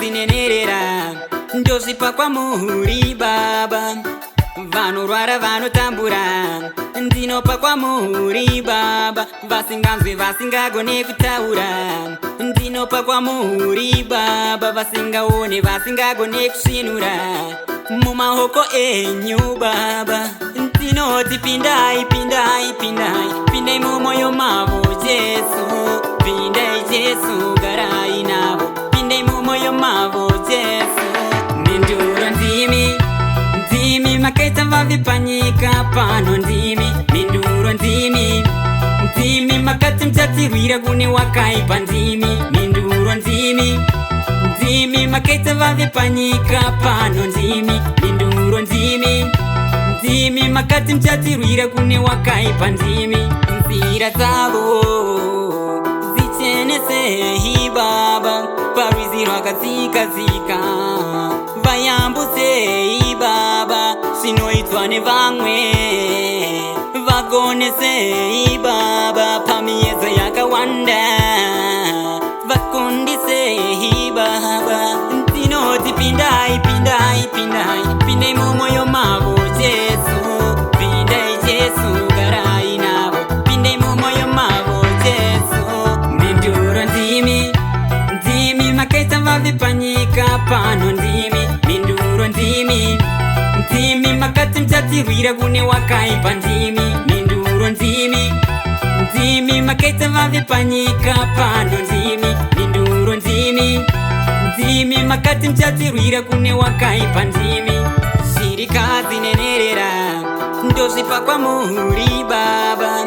zvinenerera ndozvipa kwamuri Baba. Vanorwara vanotambura ndinopa kwamuri Baba. Vasinganzwe vasingagone kutaura ndinopa kwamuri Baba. Vasingaone vasingagone kusvinura mumaoko enyu Baba. Ndinoti pindai pindai pindai pindai mumwoyo mavo Jesu. Pindai Jesu garai navo. Pindai mumwoyo mavo Jesu. Minduro ndimi ndimi makaita vavi panyika pano ndimi. Minduro ndimi ndimi makati mchatirwira kune wakaipa ndimi. Minduro ndimi ndimi makaita vavi panyika pano ndimi. Minduro ndimi ndimi makati mchatirwira kune wakaipa ndimi. Nzira dzavo zichenese Baba. Parwizi rwakadzika vayambusei Baba. Zvinoitwa nevamwe vagonesei Baba. Pamiedzo yakawanda vakundisei Baba. Ndinoti pindai pindai pindai pindai mumwoyo mavo Jesu. Pindai Jesu garai navo. Pindai mumwoyo mavo Jesu. Minduro ndimi ndimi makaita vavi panyika pano ndimi. Minduro ndimi ndimi makati mchatirwira kune wakaipa ndimi. Minduro ndimi ndimi makaita vavi panyika pano ndimi. Minduro ndimi ndimi makati mchatirwira kune wakaipa ndimi. Zvirikadzi nenerera ndozvipa kwamuri Baba.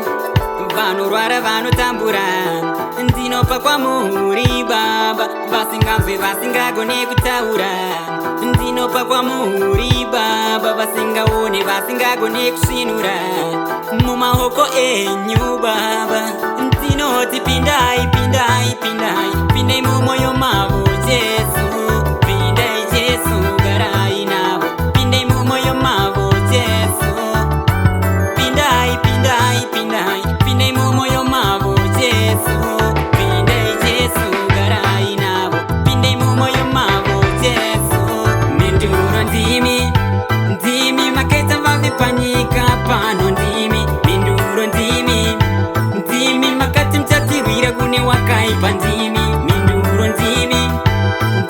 Vanorwara vanotambura ndinopa kwamuri Baba. Vasinganzwe vasingagone kutaura ndinopa kwamuri Baba. Vasingaone vasingagone kusvinura mumaoko enyu Baba. Ndinoti pindai pindai pindai pindai mumwoyo mavo Jesu. Pindai Jesu garai navo. Pindai mumwoyo mavo Jesu. Pindai pindai pindai pindai mumwoyo mavo Jesu. Pindai Jesu garai navo. Pindai mumwoyo mavo Jesu. Minduro ndimi ndimi makaita vavi panyika pano ndimi. Minduro ndimi ndimi makati mchatirwira kune wakaipa ndimi. Minduro ndimi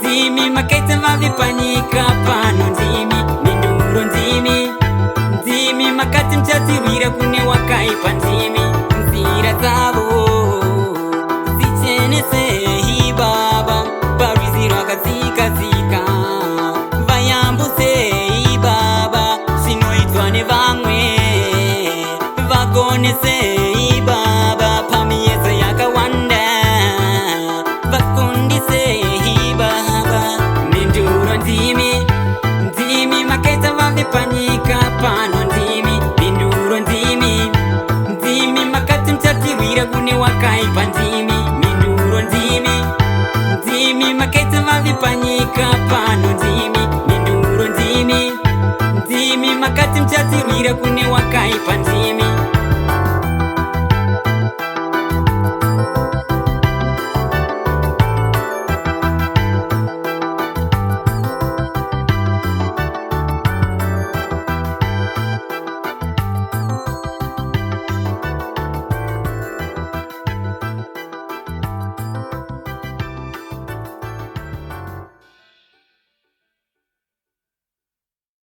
ndimi makaita vavi panyika pano ndimi. Minduro ndimi ndimi makati mchatirwira kune wakaipa ndimi. Nzira dzavo zichenese Baba. Parwizi rwakadzika vayambusei Baba. Zvinoitwa nevamwe vagonesei Baba. Pamiedzo yakawanda vakundisei Baba. Minduro ndimi ndimi makaita vavi panyika pano ndimi. Minduro ndimi ndimi makati mchatirwira kune wakaipa ndimi. Minduro ndimi ndimi makaita vavi panyika pano ndimi. Minduro ndimi ndimi makati mchatirwira kune wakaipa ndimi.